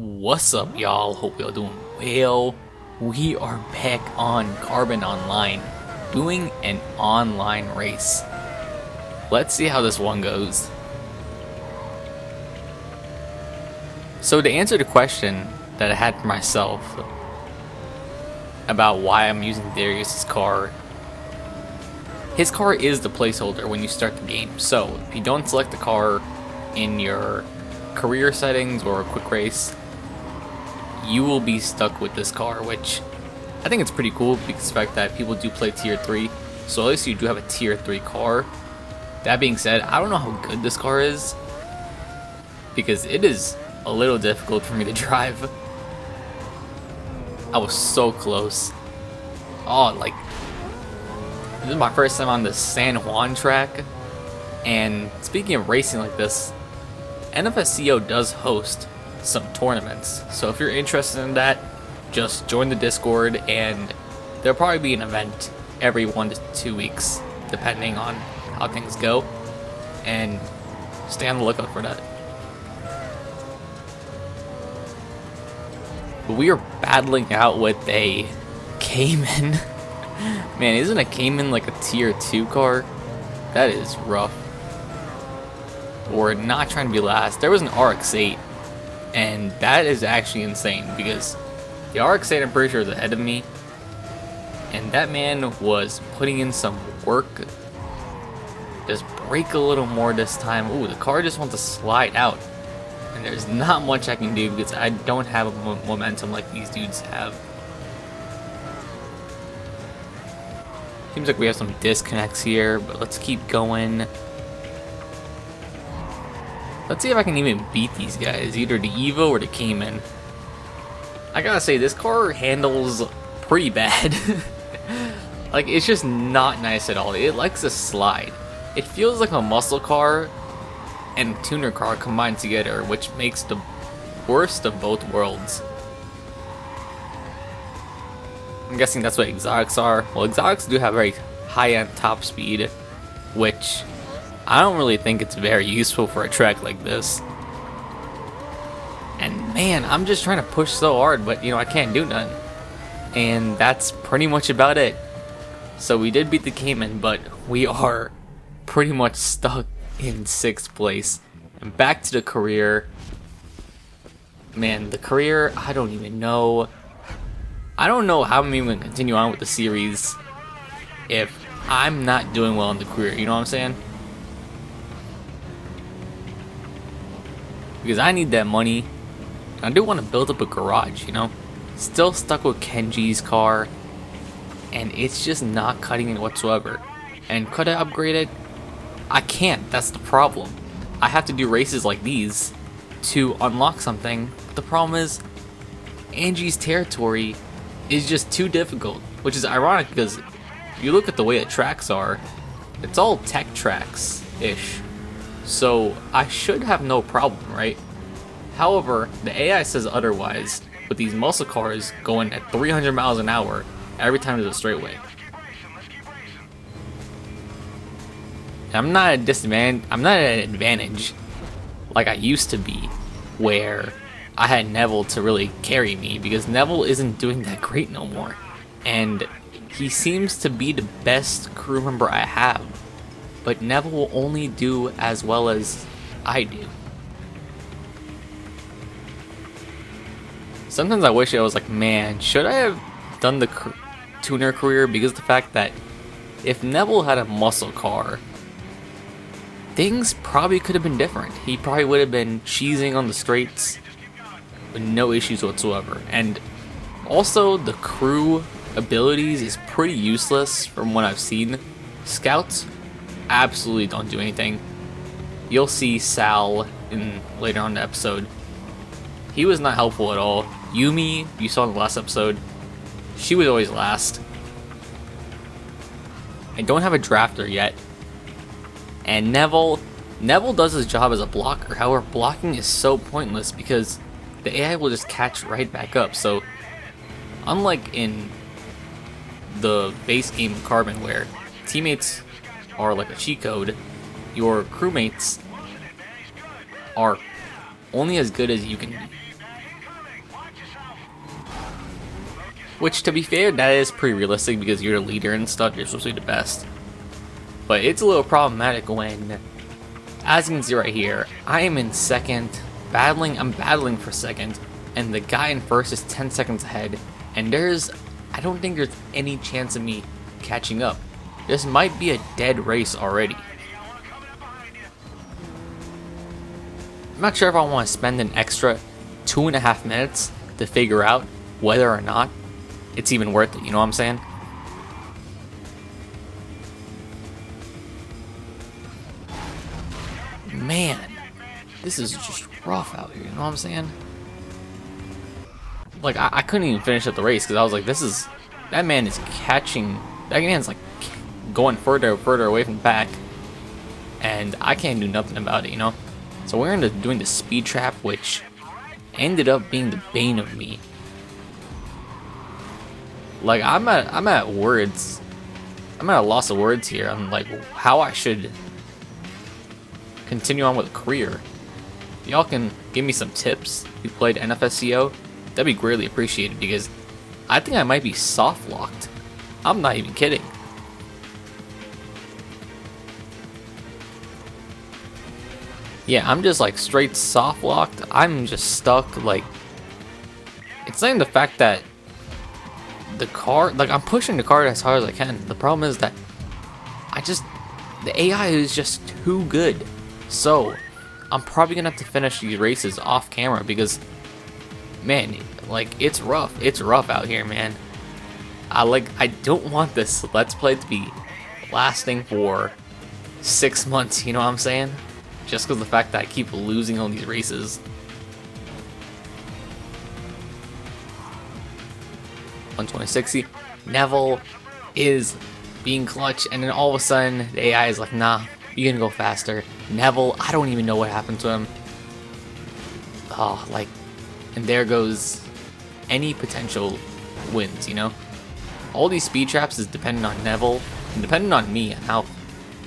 What's up, y'all? Hope y'all doing well. We are back on Carbon Online, doing an online race. Let's see how this one goes. So to answer the question that I had for myself about why I'm using Darius's car, his car is the placeholder when you start the game. So if you don't select the car in your career settings or a quick race, you will be stuck with this car, which I think it's pretty cool because of the fact that people do play tier 3, so at least you do have a tier 3 car. That being said, I don't know how good this car is because it is a little difficult for me to drive. I was so close. Oh, like, this is my first time on the San Juan track, and speaking of racing like this, NFS does host some tournaments, so if you're interested in that, just join the Discord and there'll probably be an event every 1 to 2 weeks depending on how things go, and stay on the lookout for that. But we are battling out with a Cayman. Man, isn't a Cayman like a tier 2 car? That is rough. We're not trying to be last. There was an RX-8, and that is actually insane because the RX-8 I'm pretty sure is ahead of me, and that man was putting in some work. Just brake a little more this time. Ooh, the car just wants to slide out, and there's not much I can do because I don't have a momentum like these dudes have. Seems like we have some disconnects here, but let's keep going. Let's see if I can even beat these guys, either the Evo or the Cayman. I gotta say, this car handles pretty bad. Like, it's just not nice at all. It likes to slide. It feels like a muscle car and tuner car combined together, which makes the worst of both worlds. I'm guessing that's what exotics are. Well, exotics do have very high-end top speed, which I don't really think it's very useful for a track like this. And man, I'm just trying to push so hard, but I can't do none. And that's pretty much about it. So we did beat the Cayman, but we are pretty much stuck in 6th place. And back to the career. Man, the career, I don't even know. I don't know how I'm even going to continue on with the series if I'm not doing well in the career, you know what I'm saying? Because I need that money. I do want to build up a garage, Still stuck with Kenji's car, and it's just not cutting it whatsoever. And could I upgrade it? I can't, that's the problem. I have to do races like these to unlock something, but the problem is Angie's territory is just too difficult, which is ironic because if you look at the way the tracks are, it's all tech tracks-ish. So I should have no problem, right? However, the AI says otherwise, with these muscle cars going at 300 miles an hour every time there's a straightaway. And I'm not at an advantage like I used to be, where I had Neville to really carry me, because Neville isn't doing that great no more. And he seems to be the best crew member I have, but Neville will only do as well as I do. Sometimes I wish I was like, man, should I have done the tuner career? Because the fact that if Neville had a muscle car, things probably could have been different. He probably would have been cheesing on the straights with no issues whatsoever. And also, the crew abilities is pretty useless from what I've seen. Scouts absolutely don't do anything. You'll see Sal later on in the episode. He was not helpful at all. Yumi, you saw in the last episode, she was always last. I don't have a drafter yet. And Neville does his job as a blocker. However, blocking is so pointless because the AI will just catch right back up. So, unlike in the base game of Carbon, where teammates are like a cheat code, your crewmates are only as good as you can be. Which, to be fair, that is pretty realistic because you're the leader and stuff, you're supposed to be the best. But it's a little problematic when, as you can see right here, I am in second, I'm battling for second, and the guy in first is 10 seconds ahead, and I don't think there's any chance of me catching up. This might be a dead race already. I'm not sure if I want to spend an extra 2.5 minutes to figure out whether or not it's even worth it, you know what I'm saying? Man, this is just rough out here, you know what I'm saying? Like, I couldn't even finish up the race because I was like, that man's like going further away from the back, and I can't do nothing about it, you know? So we're into doing the speed trap, which ended up being the bane of me. Like, I'm at a loss of words here on like how I should continue on with a career. If y'all can give me some tips if you played NFS, that'd be greatly appreciated because I think I might be soft locked. I'm not even kidding. Yeah, I'm just like straight soft locked. I'm just stuck. Like, it's not even the fact that the car, like, I'm pushing the car as hard as I can. The problem is that the AI is just too good. So I'm probably gonna have to finish these races off camera because, man, like, it's rough. It's rough out here, man. I don't want this Let's Play to be lasting for 6 months, you know what I'm saying? Just because of the fact that I keep losing on these races. $120.60. Neville is being clutch, and then all of a sudden the AI is like, nah, you're gonna go faster. Neville, I don't even know what happened to him. Oh, like, and there goes any potential wins, you know? All these speed traps is dependent on Neville and dependent on me and how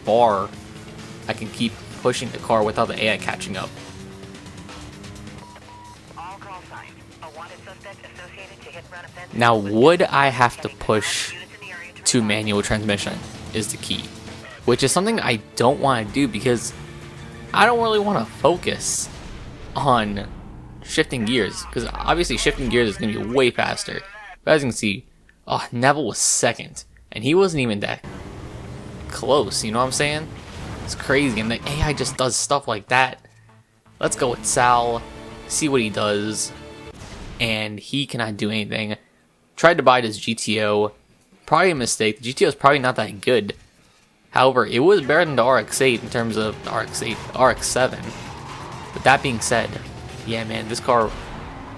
far I can keep pushing the car without the AI catching up. Now, would I have to push to manual transmission is the key, which is something I don't want to do because I don't really want to focus on shifting gears, because obviously shifting gears is going to be way faster. But as you can see, oh, Neville was second, and he wasn't even that close, you know what I'm saying? It's crazy, and the AI just does stuff like that. Let's go with Sal, see what he does, and he cannot do anything. Tried to buy this GTO, probably a mistake. The GTO is probably not that good. However, it was better than the RX-8 in terms of RX-7. But that being said, yeah, man, this car,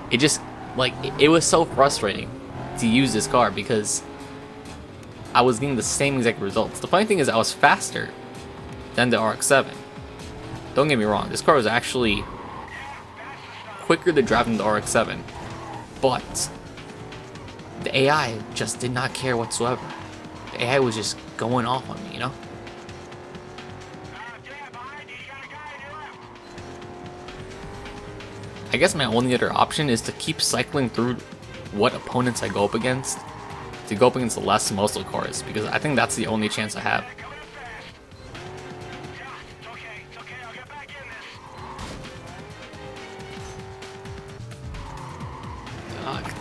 it just, like, it was so frustrating to use this car because I was getting the same exact results. The funny thing is I was faster than the RX-7. Don't get me wrong, this car was actually quicker to drive than the RX-7, but the AI just did not care whatsoever. The AI was just going off on me, you know? I guess my only other option is to keep cycling through what opponents I go up against, to go up against the less muscle cars, because I think that's the only chance I have.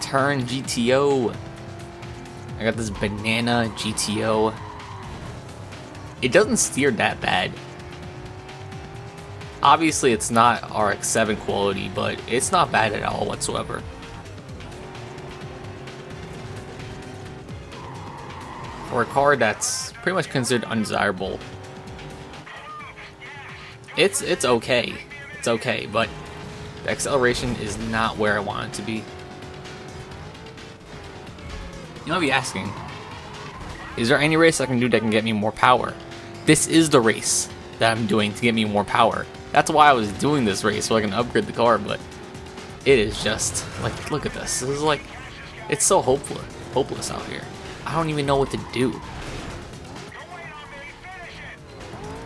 Turn GTO. I got this banana GTO. It doesn't steer that bad. Obviously it's not RX-7 quality, but it's not bad at all whatsoever. For a car that's pretty much considered undesirable, it's okay. It's okay, but the acceleration is not where I want it to be. You might be asking, is there any race I can do that can get me more power? This is the race that I'm doing to get me more power. That's why I was doing this race, so I can upgrade the car, but it is just, like, look at this. This is like, it's so hopeless out here. I don't even know what to do.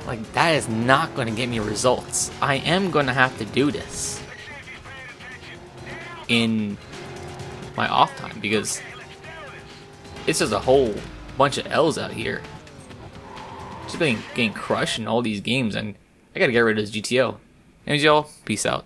Like, that is not going to get me results. I am going to have to do this in my off time, because it's just a whole bunch of L's out here. Just been getting crushed in all these games, and I gotta get rid of this GTO. Anyways, y'all, peace out.